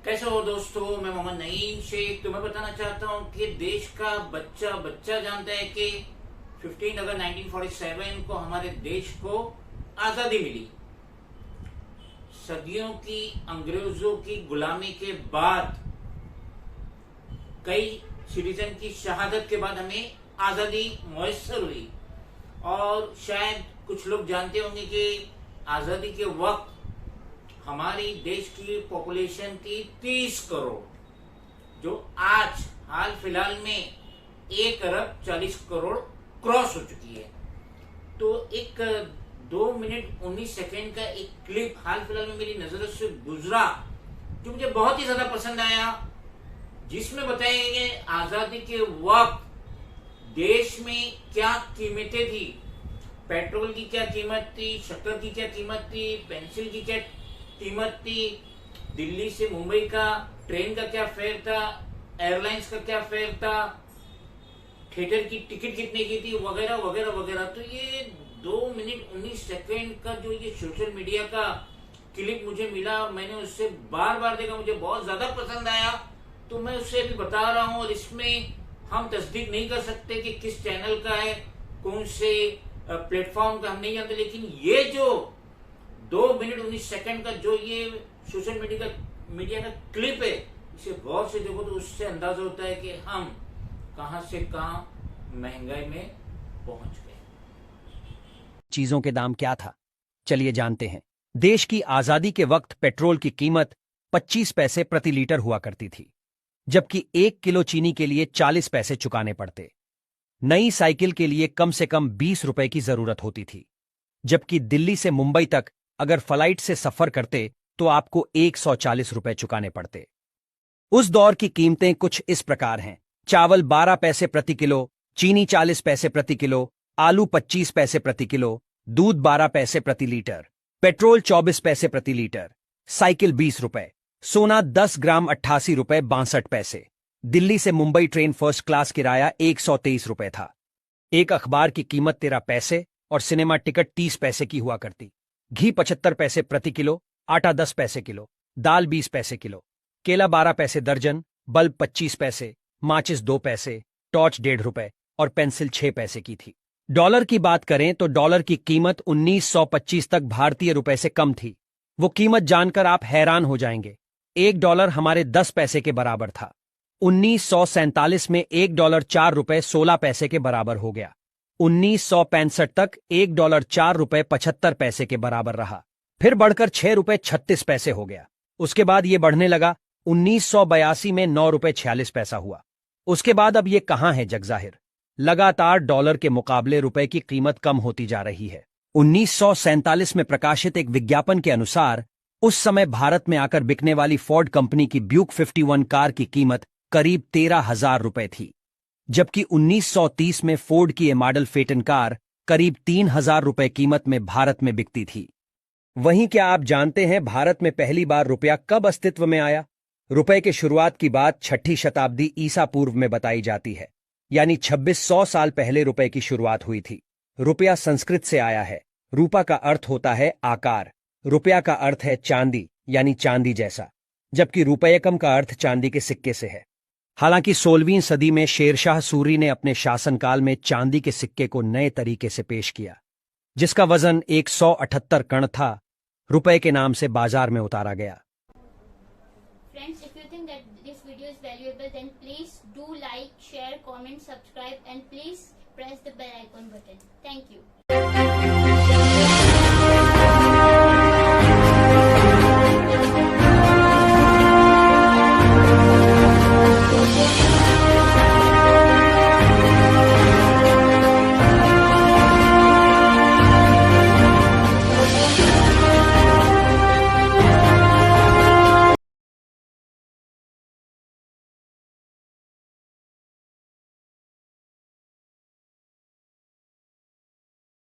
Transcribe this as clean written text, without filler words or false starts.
कैसे हो दोस्तों, मैं मोहम्मद नईम शेख। तुम्हें बताना चाहता हूँ कि देश का बच्चा बच्चा जानता है कि 15 अगस्त 1947 को हमारे देश को आज़ादी मिली। सदियों की अंग्रेजों की गुलामी के बाद, कई सिटीजन की शहादत के बाद हमें आज़ादी मुयस्सर हुई। और शायद कुछ लोग जानते होंगे कि आज़ादी के वक्त हमारी देश की पॉपुलेशन थी 30 करोड़, जो आज हाल फिलहाल में 1 अरब 40 करोड़ क्रॉस हो चुकी है। तो एक 2 मिनट 19 सेकेंड का एक क्लिप हाल फिलहाल में मेरी नजरों से गुजरा, जो मुझे बहुत ही ज्यादा पसंद आया, जिसमें बताया गया आजादी के वक्त देश में क्या कीमतें थी। पेट्रोल की क्या कीमत थी, शक्कर की क्या कीमत थी, पेंसिल की क्या कीमत थी, दिल्ली से मुंबई का ट्रेन का क्या फेयर था, एयरलाइंस का क्या फेयर था, थिएटर की टिकट कितने की थी, वगैरह वगैरह वगैरह। तो ये 2 मिनट 19 सेकेंड का जो ये सोशल मीडिया का क्लिप मुझे मिला, मैंने उससे बार बार देखा, मुझे बहुत ज्यादा पसंद आया, तो मैं उससे भी बता रहा हूँ। और इसमें हम तस्दीक नहीं कर सकते कि किस चैनल का है, कौन से प्लेटफॉर्म का, हम नहीं जानते। लेकिन ये जो 2 मिनट 19 सेकेंड का जो ये सोशल मीडिया का क्लिप है, इसे गौर से देखो तो उससे अंदाजा होता है कि हम कहां से कहां महंगाई में पहुंच गए। चीजों के दाम क्या था, चलिए जानते हैं। देश की आजादी के वक्त पेट्रोल की कीमत 25 पैसे प्रति लीटर हुआ करती थी, जबकि 1 किलो चीनी के लिए 40 पैसे चुकाने पड़ते। नई साइकिल के लिए कम से कम 20 रुपए की जरूरत होती थी, जबकि दिल्ली से मुंबई तक अगर फ्लाइट से सफर करते तो आपको 140 रुपए चुकाने पड़ते। उस दौर की कीमतें कुछ इस प्रकार हैं: चावल 12 पैसे प्रति किलो, चीनी 40 पैसे प्रति किलो, आलू 25 पैसे प्रति किलो, दूध 12 पैसे प्रति लीटर, पेट्रोल 24 पैसे प्रति लीटर, साइकिल 20 रुपए, सोना 10 ग्राम 88 रुपए 62 पैसे। दिल्ली से मुंबई ट्रेन फर्स्ट क्लास किराया 123 रुपए था। एक अखबार की कीमत 13 पैसे और सिनेमा टिकट 30 पैसे की हुआ करती। घी 75 पैसे प्रति किलो, आटा 10 पैसे किलो, दाल 20 पैसे किलो, केला 12 पैसे दर्जन, बल्ब 25 पैसे, माचिस 2 पैसे, टॉर्च 1.5 रुपए और पेंसिल 6 पैसे की थी। डॉलर की बात करें तो डॉलर की कीमत 1925 तक भारतीय रुपए से कम थी। वो कीमत जानकर आप हैरान हो जाएंगे। $1 हमारे 10 पैसे के बराबर था। 1947 में $1 4 रुपए 16 पैसे के बराबर हो गया। 1965 तक $1 4 रुपए 75 पैसे के बराबर रहा, फिर बढ़कर 6 रुपए 36 पैसे हो गया। उसके बाद ये बढ़ने लगा। 1982 में 9 रुपए 46 पैसा हुआ। उसके बाद अब ये कहां है जगजाहिर। लगातार डॉलर के मुकाबले रुपए की कीमत कम होती जा रही है। 1947 में प्रकाशित एक विज्ञापन के अनुसार उस समय भारत में आकर बिकने वाली फोर्ड कंपनी की ब्यूक 51 कार की कीमत करीब 13,000 रुपए थी, जबकि 1930 में फोर्ड की ये मॉडल फेटन कार करीब 3,000 रुपए कीमत में भारत में बिकती थी। वहीं क्या आप जानते हैं भारत में पहली बार रुपया कब अस्तित्व में आया? रुपए के शुरुआत की बात 6ठी शताब्दी ईसा पूर्व में बताई जाती है, यानी 2600 साल पहले रुपए की शुरुआत हुई थी। रुपया संस्कृत से आया है। रूपा का अर्थ होता है आकार, रुपया का अर्थ है चांदी, यानी चांदी जैसा, जबकि रुपयकम का अर्थ चांदी के सिक्के से है। हालांकि 16वीं सदी में शेरशाह सूरी ने अपने शासनकाल में चांदी के सिक्के को नए तरीके से पेश किया, जिसका वजन 178 कण था। रुपए के नाम से बाजार में उतारा गया। Friends, if you think that this video is valuable, then please do like, share, comment, subscribe, and please press the bell icon button. Thank you.